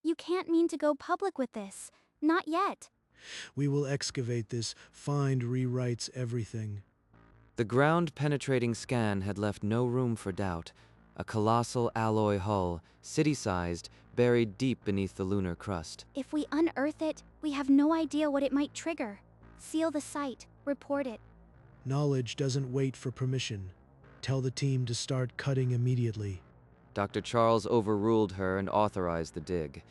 You can't mean to go public with this. Not yet. We will excavate this, find rewrites everything. The ground-penetrating scan had left no room for doubt. A colossal alloy hull, city-sized, buried deep beneath the lunar crust. If we unearth it, we have no idea what it might trigger. Seal the site. Report it. Knowledge doesn't wait for permission. Tell the team to start cutting immediately. Dr. Charles overruled her and authorized the dig.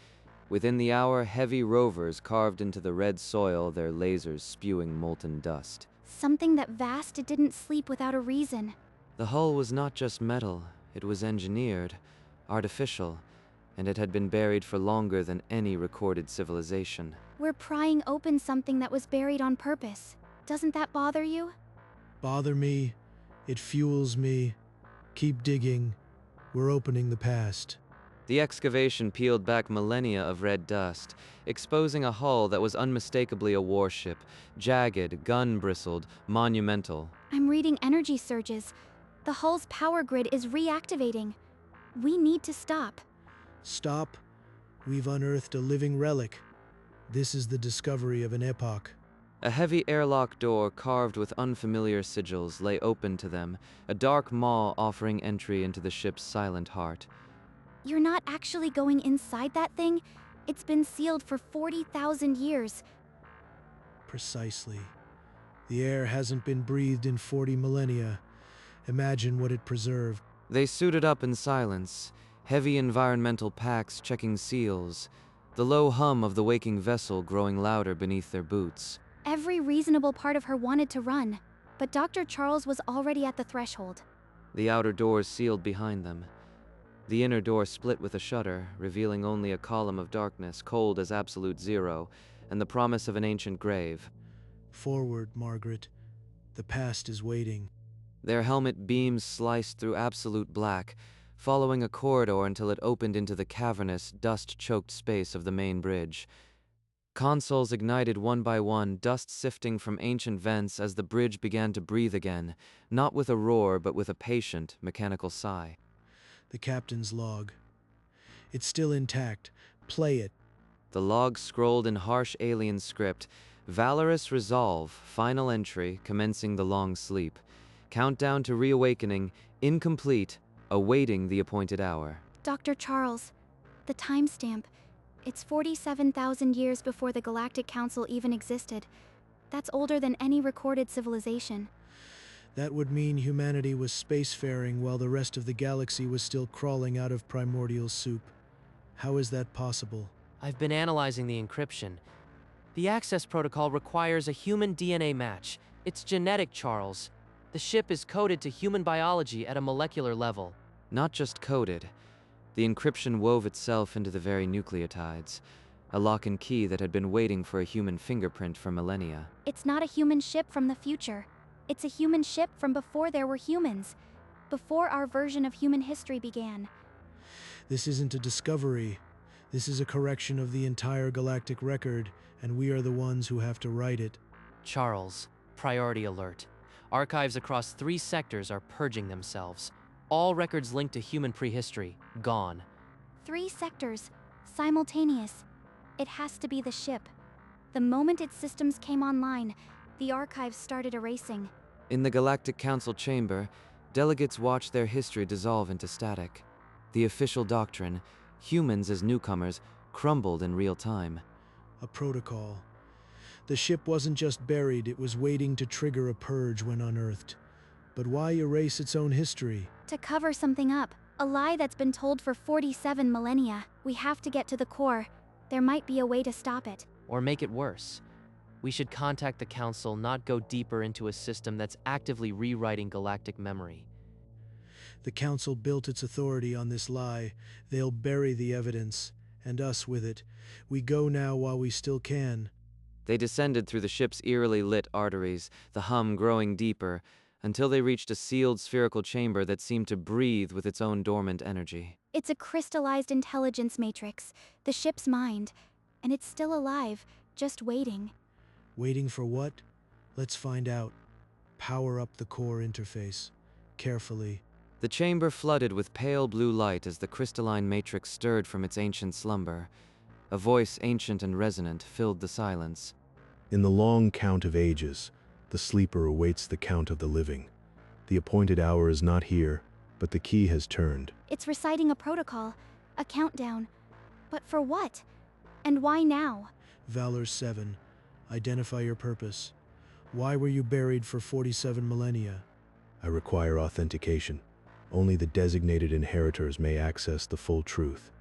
Within the hour, heavy rovers carved into the red soil, their lasers spewing molten dust. Something that vast it didn't sleep without a reason. The hull was not just metal, it was engineered, artificial, and it had been buried for longer than any recorded civilization. We're prying open something that was buried on purpose. Doesn't that bother you? Bother me. It fuels me. Keep digging. We're opening the past. The excavation peeled back millennia of red dust, exposing a hull that was unmistakably a warship, jagged, gun-bristled, monumental. I'm reading energy surges. The hull's power grid is reactivating. We need to stop. Stop. We've unearthed a living relic. This is the discovery of an epoch. A heavy airlock door carved with unfamiliar sigils lay open to them, a dark maw offering entry into the ship's silent heart. You're not actually going inside that thing? It's been sealed for 40,000 years. Precisely. The air hasn't been breathed in 40 millennia. Imagine what it preserved. They suited up in silence, heavy environmental packs checking seals, the low hum of the waking vessel growing louder beneath their boots. Every reasonable part of her wanted to run, but Dr. Charles was already at the threshold. The outer doors sealed behind them. The inner door split with a shudder, revealing only a column of darkness, cold as absolute zero, and the promise of an ancient grave. Forward, Margaret. The past is waiting. Their helmet beams sliced through absolute black, following a corridor until it opened into the cavernous, dust-choked space of the main bridge. Consoles ignited one by one, dust sifting from ancient vents as the bridge began to breathe again, not with a roar but with a patient, mechanical sigh. The captain's log. It's still intact. Play it. The log scrolled in harsh alien script, valorous resolve, final entry, commencing the long sleep. Countdown to reawakening, incomplete, awaiting the appointed hour. Dr. Charles, the timestamp. It's 47,000 years before the Galactic Council even existed. That's older than any recorded civilization. That would mean humanity was spacefaring while the rest of the galaxy was still crawling out of primordial soup. How is that possible? I've been analyzing the encryption. The access protocol requires a human DNA match. It's genetic, Charles. The ship is coded to human biology at a molecular level. Not just coded. The encryption wove itself into the very nucleotides, a lock and key that had been waiting for a human fingerprint for millennia. It's not a human ship from the future. It's a human ship from before there were humans, before our version of human history began. This isn't a discovery. This is a correction of the entire galactic record, and we are the ones who have to write it. Charles, priority alert. Archives across 3 sectors are purging themselves. All records linked to human prehistory, gone. 3 sectors, simultaneous. It has to be the ship. The moment its systems came online, the archives started erasing. In the Galactic Council chamber, delegates watched their history dissolve into static. The official doctrine, humans as newcomers, crumbled in real time. A protocol. The ship wasn't just buried, it was waiting to trigger a purge when unearthed. But why erase its own history? To cover something up, a lie that's been told for 47 millennia. We have to get to the core. There might be a way to stop it. Or make it worse. We should contact the Council, not go deeper into a system that's actively rewriting galactic memory. The Council built its authority on this lie. They'll bury the evidence, and us with it. We go now while we still can. They descended through the ship's eerily lit arteries, the hum growing deeper, until they reached a sealed spherical chamber that seemed to breathe with its own dormant energy. It's a crystallized intelligence matrix, the ship's mind, and it's still alive, just waiting. Waiting for what? Let's find out. Power up the core interface. Carefully. The chamber flooded with pale blue light as the crystalline matrix stirred from its ancient slumber. A voice ancient and resonant filled the silence. In the long count of ages, the sleeper awaits the count of the living. The appointed hour is not here, but the key has turned. It's reciting a protocol, a countdown. But for what? And why now? Valor 7. Identify your purpose. Why were you buried for 47 millennia? I require authentication. Only the designated inheritors may access the full truth,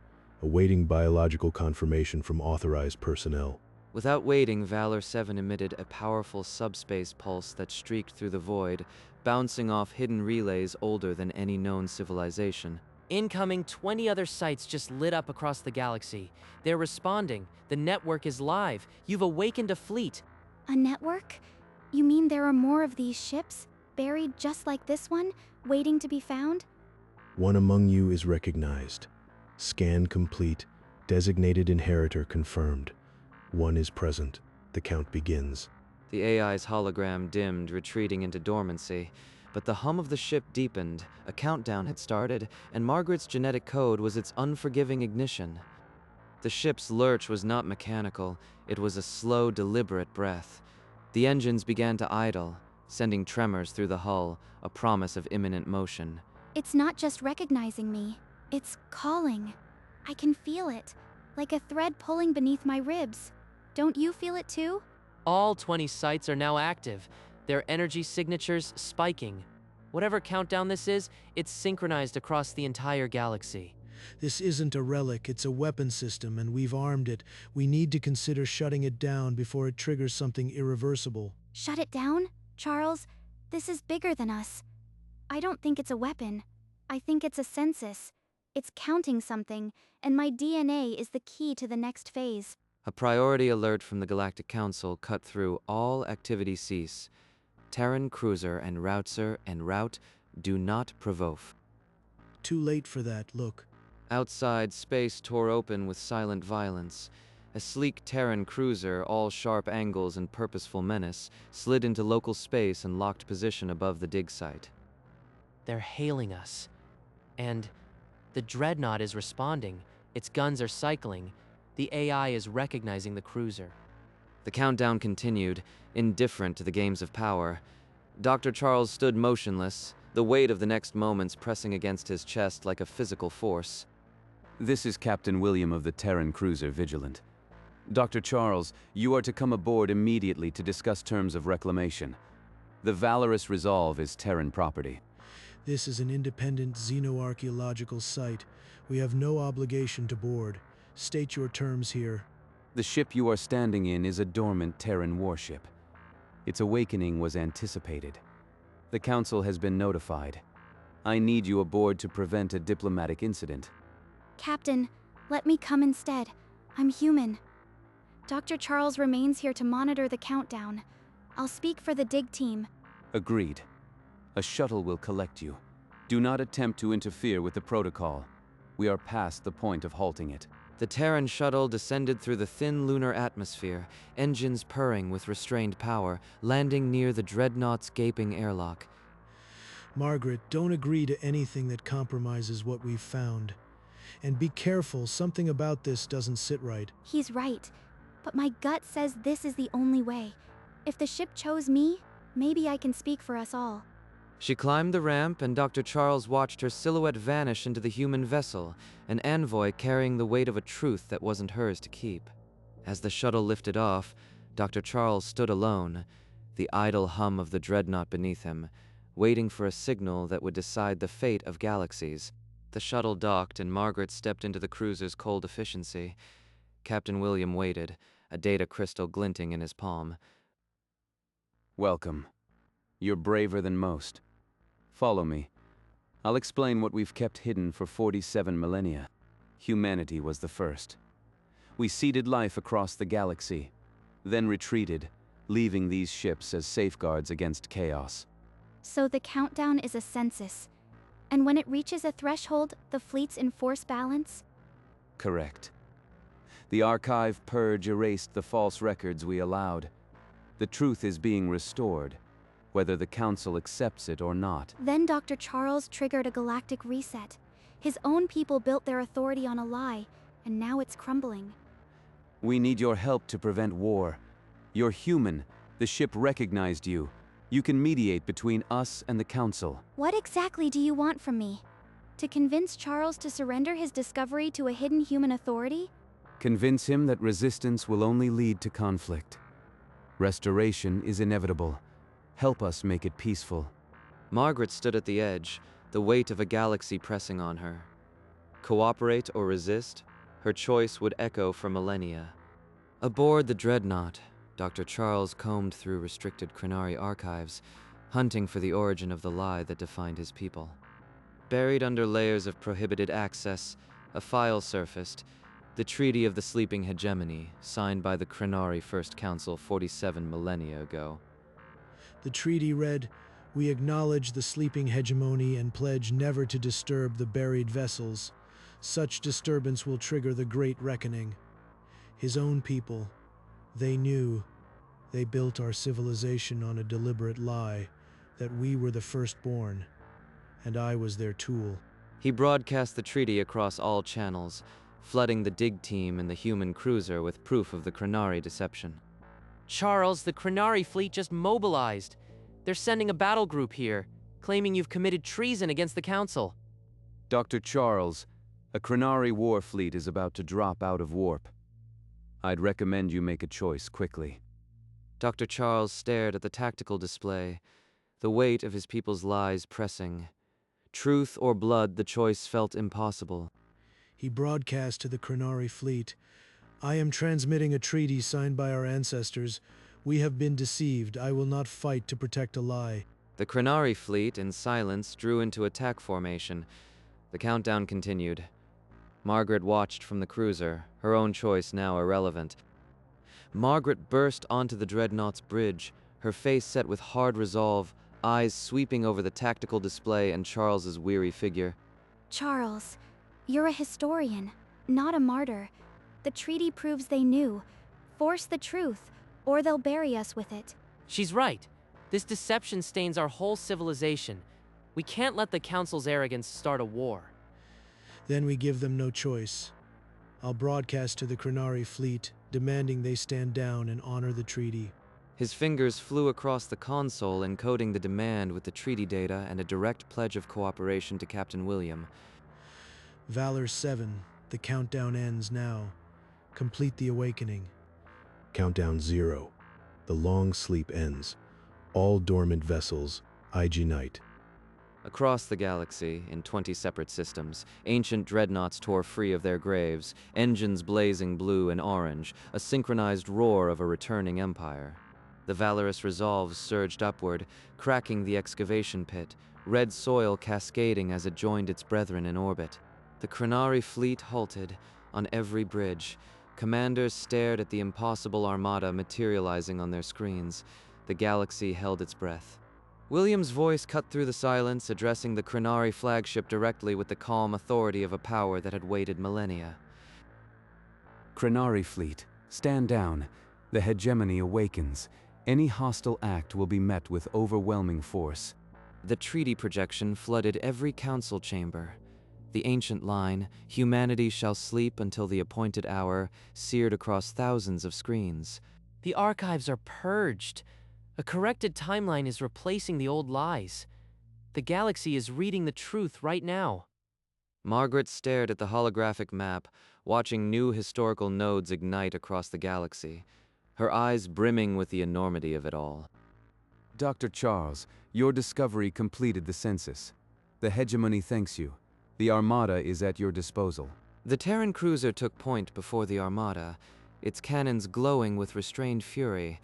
awaiting biological confirmation from authorized personnel. Without waiting, Valor 7 emitted a powerful subspace pulse that streaked through the void, bouncing off hidden relays older than any known civilization. Incoming, 20 other sites just lit up across the galaxy. They're responding. The network is live. You've awakened a fleet. A network? You mean there are more of these ships, buried just like this one, waiting to be found? One among you is recognized. Scan complete. Designated inheritor confirmed. One is present. The count begins. The AI's hologram dimmed, retreating into dormancy. But the hum of the ship deepened, a countdown had started, and Margaret's genetic code was its unforgiving ignition. The ship's lurch was not mechanical, it was a slow, deliberate breath. The engines began to idle, sending tremors through the hull, a promise of imminent motion. It's not just recognizing me, it's calling. I can feel it, like a thread pulling beneath my ribs. Don't you feel it too? All 20 sites are now active, their energy signatures spiking. Whatever countdown this is, it's synchronized across the entire galaxy. This isn't a relic, it's a weapon system, and we've armed it. We need to consider shutting it down before it triggers something irreversible. Shut it down? Charles, this is bigger than us. I don't think it's a weapon. I think it's a census. It's counting something, and my DNA is the key to the next phase. A priority alert from the Galactic Council cut through. All activity cease. Terran cruiser and routser en route, do not provoke. Too late for that, look. Outside, space tore open with silent violence. A sleek Terran cruiser, all sharp angles and purposeful menace, slid into local space and locked position above the dig site. They're hailing us. And the dreadnought is responding. Its guns are cycling. The AI is recognizing the cruiser. The countdown continued, indifferent to the games of power. Dr. Charles stood motionless, the weight of the next moments pressing against his chest like a physical force. This is Captain William of the Terran cruiser Vigilant. Dr. Charles, you are to come aboard immediately to discuss terms of reclamation. The Valorous Resolve is Terran property. This is an independent xenoarchaeological site. We have no obligation to board. State your terms here. The ship you are standing in is a dormant Terran warship. Its awakening was anticipated. The Council has been notified. I need you aboard to prevent a diplomatic incident. Captain, let me come instead. I'm human. Dr. Charles remains here to monitor the countdown. I'll speak for the dig team. Agreed. A shuttle will collect you. Do not attempt to interfere with the protocol. We are past the point of halting it. The Terran shuttle descended through the thin lunar atmosphere, engines purring with restrained power, landing near the dreadnought's gaping airlock. Margaret, don't agree to anything that compromises what we've found. And be careful, something about this doesn't sit right. He's right, but my gut says this is the only way. If the ship chose me, maybe I can speak for us all. She climbed the ramp, and Dr. Charles watched her silhouette vanish into the human vessel, an envoy carrying the weight of a truth that wasn't hers to keep. As the shuttle lifted off, Dr. Charles stood alone, the idle hum of the dreadnought beneath him, waiting for a signal that would decide the fate of galaxies. The shuttle docked, and Margaret stepped into the cruiser's cold efficiency. Captain William waited, a data crystal glinting in his palm. Welcome. You're braver than most. Follow me. I'll explain what we've kept hidden for 47 millennia. Humanity was the first. We seeded life across the galaxy, then retreated, leaving these ships as safeguards against chaos. So the countdown is a census. And when it reaches a threshold, the fleets enforce balance? Correct. The archive purge erased the false records we allowed. The truth is being restored, whether the Council accepts it or not. Then Dr. Charles triggered a galactic reset. His own people built their authority on a lie, and now it's crumbling. We need your help to prevent war. You're human. The ship recognized you. You can mediate between us and the Council. What exactly do you want from me? To convince Charles to surrender his discovery to a hidden human authority? Convince him that resistance will only lead to conflict. Restoration is inevitable. Help us make it peaceful. Margaret stood at the edge, the weight of a galaxy pressing on her. Cooperate or resist, her choice would echo for millennia. Aboard the Dreadnought, Dr. Charles combed through restricted Crenari archives, hunting for the origin of the lie that defined his people. Buried under layers of prohibited access, a file surfaced, the Treaty of the Sleeping Hegemony, signed by the Crenari First Council 47 millennia ago. The treaty read, "We acknowledge the sleeping hegemony and pledge never to disturb the buried vessels. Such disturbance will trigger the Great Reckoning." His own people, they knew. They built our civilization on a deliberate lie, that we were the firstborn, and I was their tool. He broadcast the treaty across all channels, flooding the dig team and the human cruiser with proof of the Crenari deception. Charles, the Crenari fleet just mobilized. They're sending a battle group here, claiming you've committed treason against the Council. Dr. Charles, a Crenari war fleet is about to drop out of warp. I'd recommend you make a choice quickly. Dr. Charles stared at the tactical display, the weight of his people's lies pressing. Truth or blood, the choice felt impossible. He broadcast to the Crenari fleet, "I am transmitting a treaty signed by our ancestors. We have been deceived. I will not fight to protect a lie." The Crenari fleet, in silence, drew into attack formation. The countdown continued. Margaret watched from the cruiser, her own choice now irrelevant. Margaret burst onto the Dreadnought's bridge, her face set with hard resolve, eyes sweeping over the tactical display and Charles's weary figure. Charles, you're a historian, not a martyr. The treaty proves they knew. Force the truth, or they'll bury us with it. She's right. This deception stains our whole civilization. We can't let the Council's arrogance start a war. Then we give them no choice. I'll broadcast to the Crenari fleet, demanding they stand down and honor the treaty. His fingers flew across the console, encoding the demand with the treaty data and a direct pledge of cooperation to Captain William. Valor 7, the countdown ends now. Complete the awakening. Countdown 0. The long sleep ends. All dormant vessels, IG Night. Across the galaxy, in 20 separate systems, ancient dreadnoughts tore free of their graves, engines blazing blue and orange, a synchronized roar of a returning empire. The valorous resolves surged upward, cracking the excavation pit, red soil cascading as it joined its brethren in orbit. The Crenari fleet halted, on every bridge. Commanders stared at the impossible armada materializing on their screens. The galaxy held its breath. William's voice cut through the silence, addressing the Crenari flagship directly with the calm authority of a power that had waited millennia. Crenari fleet, stand down. The hegemony awakens. Any hostile act will be met with overwhelming force. The treaty projection flooded every council chamber. The ancient line, "Humanity shall sleep until the appointed hour," seared across thousands of screens. The archives are purged. A corrected timeline is replacing the old lies. The galaxy is reading the truth right now. Margaret stared at the holographic map, watching new historical nodes ignite across the galaxy, her eyes brimming with the enormity of it all. Dr. Charles, your discovery completed the census. The hegemony thanks you. The Armada is at your disposal. The Terran cruiser took point before the Armada, its cannons glowing with restrained fury,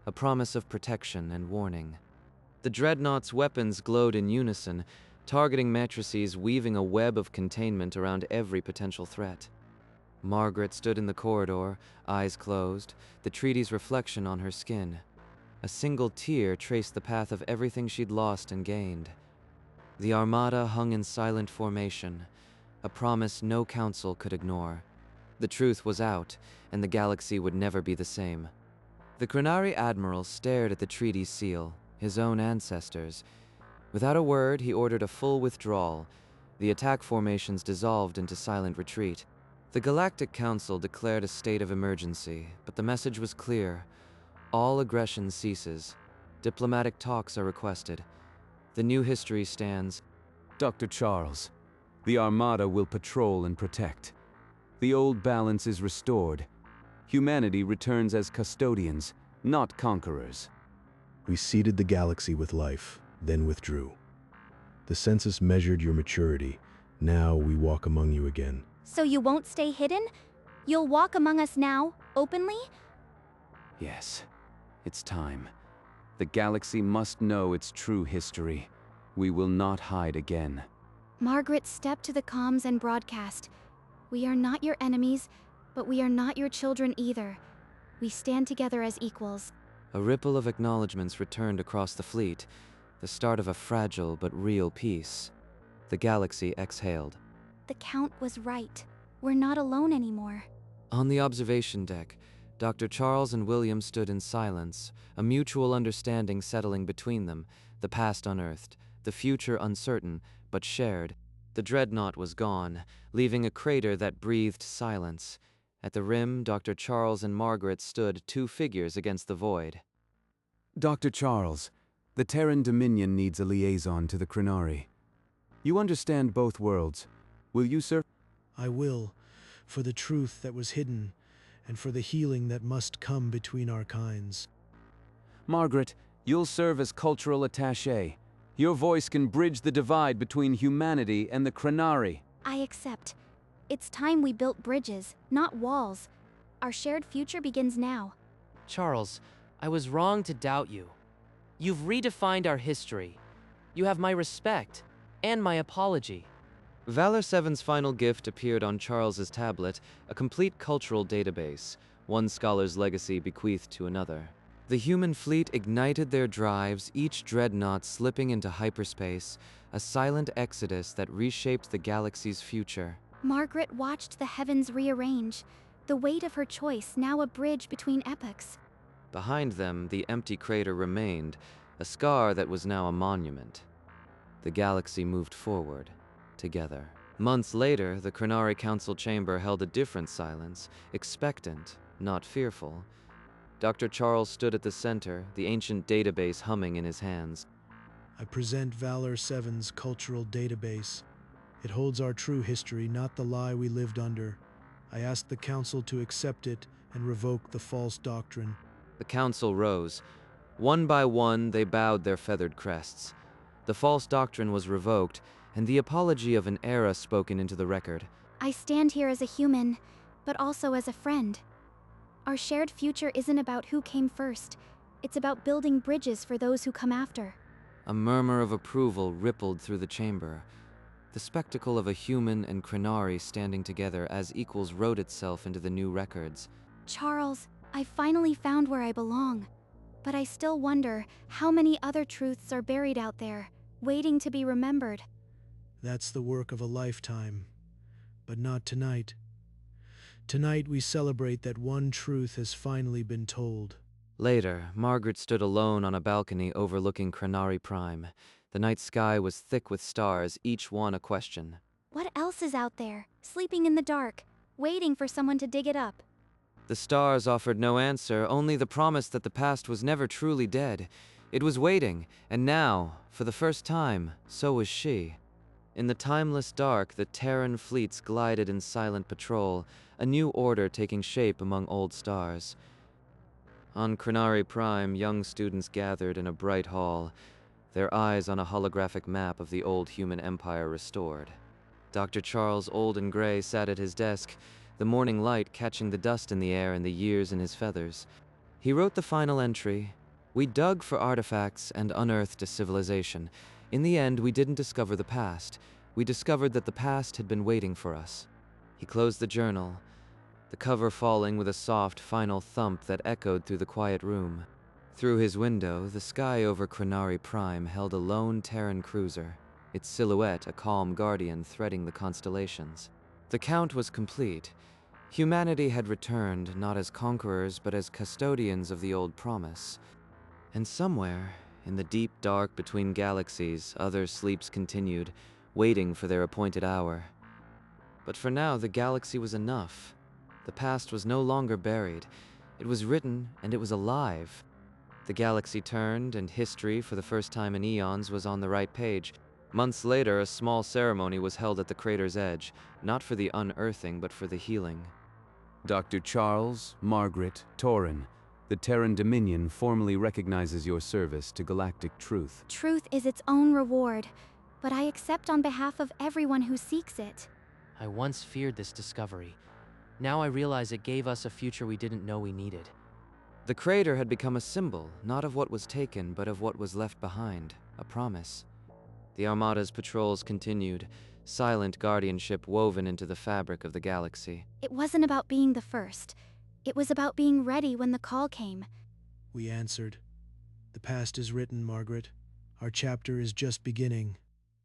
a promise of protection and warning. The Dreadnought's weapons glowed in unison, targeting matrices, weaving a web of containment around every potential threat. Margaret stood in the corridor, eyes closed, the treaty's reflection on her skin. A single tear traced the path of everything she'd lost and gained. The Armada hung in silent formation, a promise no council could ignore. The truth was out, and the galaxy would never be the same. The Crenari admiral stared at the treaty's seal, his own ancestors. Without a word, he ordered a full withdrawal. The attack formations dissolved into silent retreat. The Galactic Council declared a state of emergency, but the message was clear. All aggression ceases. Diplomatic talks are requested. The new history stands. Dr. Charles, the Armada will patrol and protect. The old balance is restored. Humanity returns as custodians, not conquerors. We seeded the galaxy with life, then withdrew. The census measured your maturity. Now we walk among you again. So you won't stay hidden? You'll walk among us now, openly? Yes, it's time. The galaxy must know its true history. We will not hide again. Margaret stepped to the comms and broadcast. We are not your enemies, but we are not your children either. We stand together as equals. A ripple of acknowledgments returned across the fleet, the start of a fragile but real peace. The galaxy exhaled. The Count was right. We're not alone anymore. On the observation deck, Dr. Charles and William stood in silence, a mutual understanding settling between them, the past unearthed, the future uncertain, but shared. The dreadnought was gone, leaving a crater that breathed silence. At the rim, Dr. Charles and Margaret stood, two figures against the void. Dr. Charles, the Terran Dominion needs a liaison to the Crenari. You understand both worlds. Will you, sir? I will, for the truth that was hidden, and for the healing that must come between our kinds. Margaret, you'll serve as cultural attaché. Your voice can bridge the divide between humanity and the Crenari. I accept. It's time we built bridges, not walls. Our shared future begins now. Charles, I was wrong to doubt you. You've redefined our history. You have my respect, and my apology. Valor 7's final gift appeared on Charles's tablet, a complete cultural database, one scholar's legacy bequeathed to another. The human fleet ignited their drives, each dreadnought slipping into hyperspace, a silent exodus that reshaped the galaxy's future. Margaret watched the heavens rearrange, the weight of her choice now a bridge between epochs. Behind them, the empty crater remained, a scar that was now a monument. The galaxy moved forward, together. Months later, the Crenari Council chamber held a different silence, expectant, not fearful. Dr. Charles stood at the center, the ancient database humming in his hands. I present Valor 7's cultural database. It holds our true history, not the lie we lived under. I ask the Council to accept it and revoke the false doctrine. The council rose. One by one, they bowed their feathered crests. The false doctrine was revoked, and the apology of an era spoken into the record. I stand here as a human, but also as a friend. Our shared future isn't about who came first. It's about building bridges for those who come after. A murmur of approval rippled through the chamber. The spectacle of a human and Crenari standing together as equals wrote itself into the new records. Charles, I finally found where I belong. But I still wonder how many other truths are buried out there, waiting to be remembered. That's the work of a lifetime. But not tonight. Tonight we celebrate that one truth has finally been told. Later, Margaret stood alone on a balcony overlooking Crenari Prime. The night sky was thick with stars, each one a question. What else is out there, sleeping in the dark, waiting for someone to dig it up? The stars offered no answer, only the promise that the past was never truly dead. It was waiting, and now, for the first time, so was she. In the timeless dark, the Terran fleets glided in silent patrol, a new order taking shape among old stars. On Crenari Prime, young students gathered in a bright hall, their eyes on a holographic map of the old human empire restored. Dr. Charles, old and gray, sat at his desk, the morning light catching the dust in the air and the years in his feathers. He wrote the final entry. We dug for artifacts and unearthed a civilization. In the end, we didn't discover the past. We discovered that the past had been waiting for us. He closed the journal, the cover falling with a soft, final thump that echoed through the quiet room. Through his window, the sky over Crenari Prime held a lone Terran cruiser, its silhouette a calm guardian threading the constellations. The count was complete. Humanity had returned, not as conquerors, but as custodians of the old promise. And somewhere, in the deep dark between galaxies, other sleeps continued, waiting for their appointed hour. But for now, the galaxy was enough. The past was no longer buried. It was written, and it was alive. The galaxy turned, and history, for the first time in eons, was on the right page. Months later, a small ceremony was held at the crater's edge, not for the unearthing, but for the healing. Dr. Charles, Margaret, Torin, the Terran Dominion formally recognizes your service to galactic truth. Truth is its own reward, but I accept on behalf of everyone who seeks it. I once feared this discovery. Now I realize it gave us a future we didn't know we needed. The crater had become a symbol, not of what was taken, but of what was left behind, a promise. The Armada's patrols continued, silent guardianship woven into the fabric of the galaxy. It wasn't about being the first. It was about being ready when the call came. We answered. The past is written, Margaret. Our chapter is just beginning.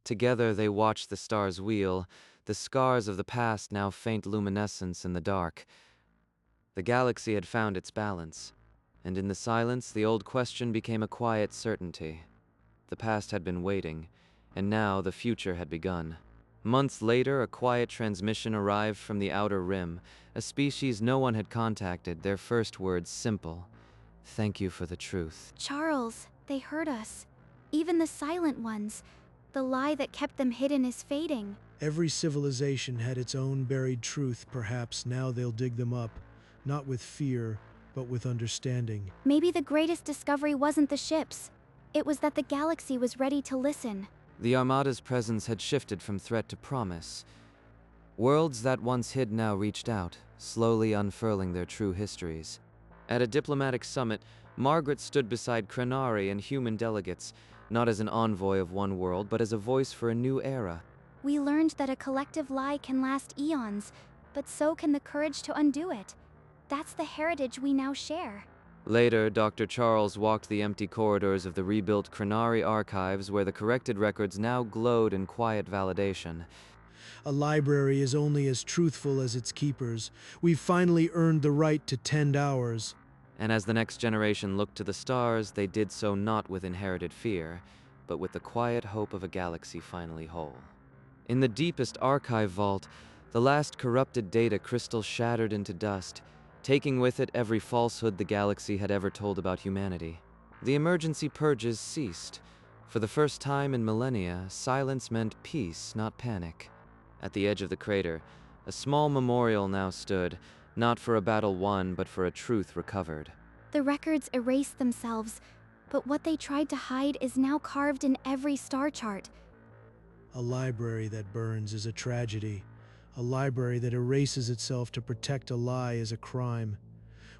Together they watched the stars wheel, the scars of the past now faint luminescence in the dark. The galaxy had found its balance, and in the silence the old question became a quiet certainty. The past had been waiting, and now the future had begun. Months later, a quiet transmission arrived from the outer rim, a species no one had contacted, their first words simple. Thank you for the truth. Charles, they heard us. Even the silent ones. The lie that kept them hidden is fading. Every civilization had its own buried truth, perhaps now they'll dig them up, not with fear, but with understanding. Maybe the greatest discovery wasn't the ships. It was that the galaxy was ready to listen. The Armada's presence had shifted from threat to promise. Worlds that once hid now reached out, slowly unfurling their true histories. At a diplomatic summit, Margaret stood beside Krenari and human delegates, not as an envoy of one world, but as a voice for a new era. We learned that a collective lie can last eons, but so can the courage to undo it. That's the heritage we now share. Later, Dr. Charles walked the empty corridors of the rebuilt Krenari archives where the corrected records now glowed in quiet validation. A library is only as truthful as its keepers. We've finally earned the right to tend ours. And as the next generation looked to the stars, they did so not with inherited fear, but with the quiet hope of a galaxy finally whole. In the deepest archive vault, the last corrupted data crystal shattered into dust, taking with it every falsehood the galaxy had ever told about humanity. The emergency purges ceased. For the first time in millennia, silence meant peace, not panic. At the edge of the crater, a small memorial now stood, not for a battle won, but for a truth recovered. The records erased themselves, but what they tried to hide is now carved in every star chart. A library that burns is a tragedy. A library that erases itself to protect a lie is a crime.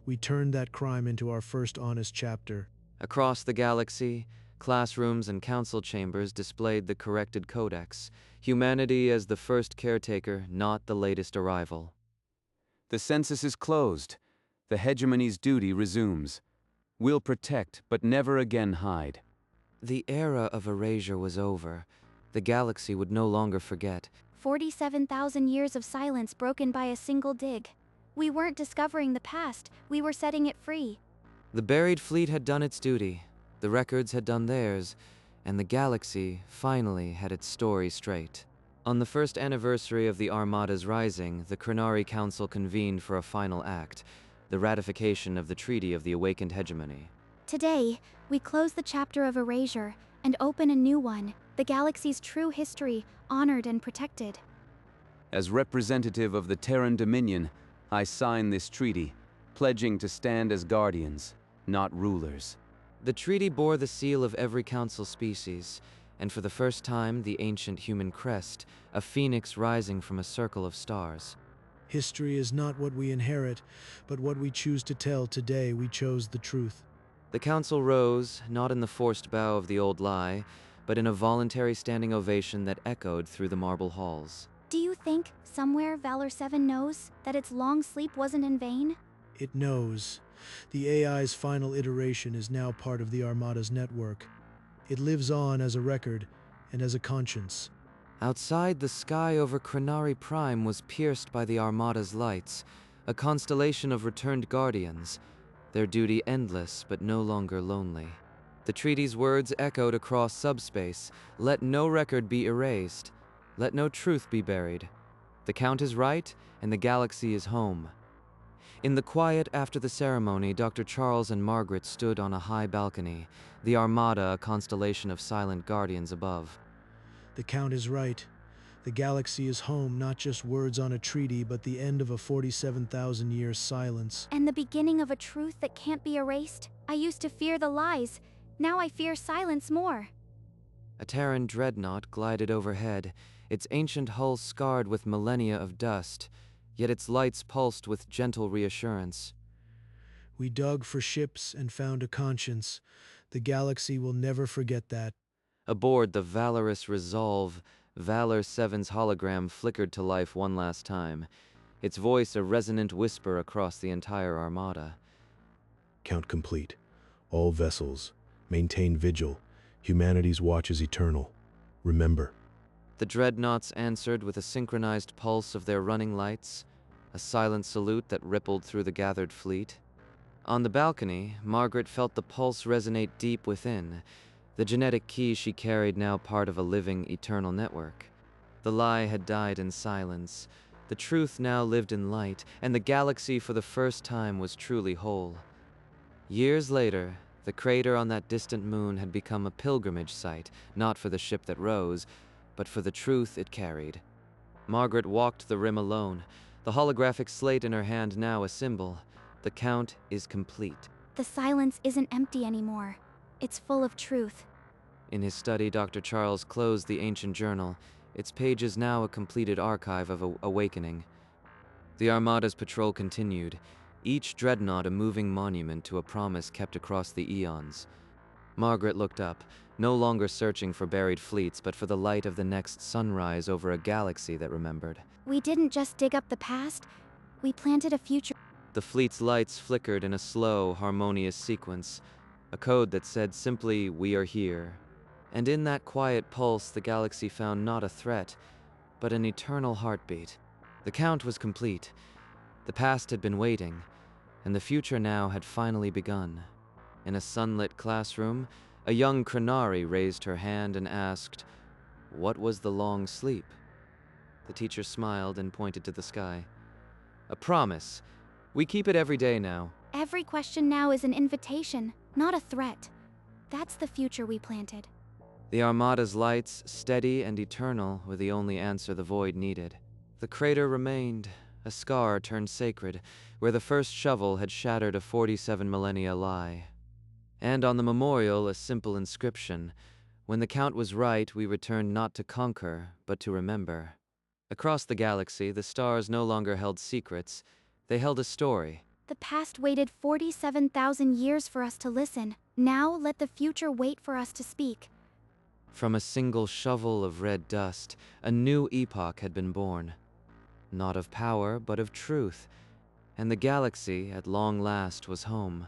We turned that crime into our first honest chapter. Across the galaxy, classrooms and council chambers displayed the corrected codex, humanity as the first caretaker, not the latest arrival. The census is closed. The hegemony's duty resumes. We'll protect, but never again hide. The era of erasure was over. The galaxy would no longer forget. 47,000 years of silence broken by a single dig. We weren't discovering the past, we were setting it free. The buried fleet had done its duty, the records had done theirs, and the galaxy, finally, had its story straight. On the first anniversary of the Armada's rising, the Krenari Council convened for a final act, the ratification of the Treaty of the Awakened Hegemony. Today, we close the chapter of erasure and open a new one, the galaxy's true history, honored and protected. As representative of the Terran Dominion, I sign this treaty, pledging to stand as guardians, not rulers. The treaty bore the seal of every council species, and for the first time the ancient human crest, a phoenix rising from a circle of stars. History is not what we inherit, but what we choose to tell. Today we chose the truth. The council rose, not in the forced bow of the old lie, but in a voluntary standing ovation that echoed through the marble halls. Do you think, somewhere, Valor 7 knows that its long sleep wasn't in vain? It knows. The AI's final iteration is now part of the Armada's network. It lives on as a record and as a conscience. Outside, the sky over Krenari Prime was pierced by the Armada's lights, a constellation of returned guardians, their duty endless but no longer lonely. The treaty's words echoed across subspace, let no record be erased, let no truth be buried. The Count is right, and the galaxy is home. In the quiet after the ceremony, Dr. Charles and Margaret stood on a high balcony, the Armada a constellation of silent guardians above. The Count is right. The galaxy is home, not just words on a treaty, but the end of a 47,000-year silence. And the beginning of a truth that can't be erased? I used to fear the lies. Now I fear silence more. A Terran dreadnought glided overhead, its ancient hull scarred with millennia of dust, yet its lights pulsed with gentle reassurance. We dug for ships and found a conscience. The galaxy will never forget that. Aboard the valorous Resolve, Valor 7's hologram flickered to life one last time, its voice a resonant whisper across the entire Armada. Count complete. All vessels. Maintain vigil. Humanity's watch is eternal. Remember. The dreadnoughts answered with a synchronized pulse of their running lights, a silent salute that rippled through the gathered fleet. On the balcony, Margaret felt the pulse resonate deep within, the genetic key she carried now part of a living, eternal network. The lie had died in silence, the truth now lived in light, and the galaxy for the first time was truly whole. Years later, the crater on that distant moon had become a pilgrimage site, not for the ship that rose, but for the truth it carried. Margaret walked the rim alone, the holographic slate in her hand now a symbol. The Count is complete. The silence isn't empty anymore. It's full of truth. In his study, Dr. Charles closed the ancient journal, its pages now a completed archive of awakening. The Armada's patrol continued, each dreadnought a moving monument to a promise kept across the eons. Margaret looked up, no longer searching for buried fleets, but for the light of the next sunrise over a galaxy that remembered. We didn't just dig up the past, we planted a future. The fleet's lights flickered in a slow, harmonious sequence, a code that said simply, "We are here." And in that quiet pulse, the galaxy found not a threat, but an eternal heartbeat. The Count was complete. The past had been waiting, and the future now had finally begun. In a sunlit classroom, a young Krenari raised her hand and asked, "What was the long sleep?" The teacher smiled and pointed to the sky. "A promise. We keep it every day now." Every question now is an invitation, not a threat. That's the future we planted. The Armada's lights, steady and eternal, were the only answer the void needed. The crater remained, a scar turned sacred, where the first shovel had shattered a 47 millennia lie. And on the memorial, a simple inscription: "When the Count was right, we returned not to conquer, but to remember." Across the galaxy, the stars no longer held secrets. They held a story. The past waited 47,000 years for us to listen. Now let the future wait for us to speak. From a single shovel of red dust, a new epoch had been born. Not of power, but of truth. And the galaxy, at long last, was home.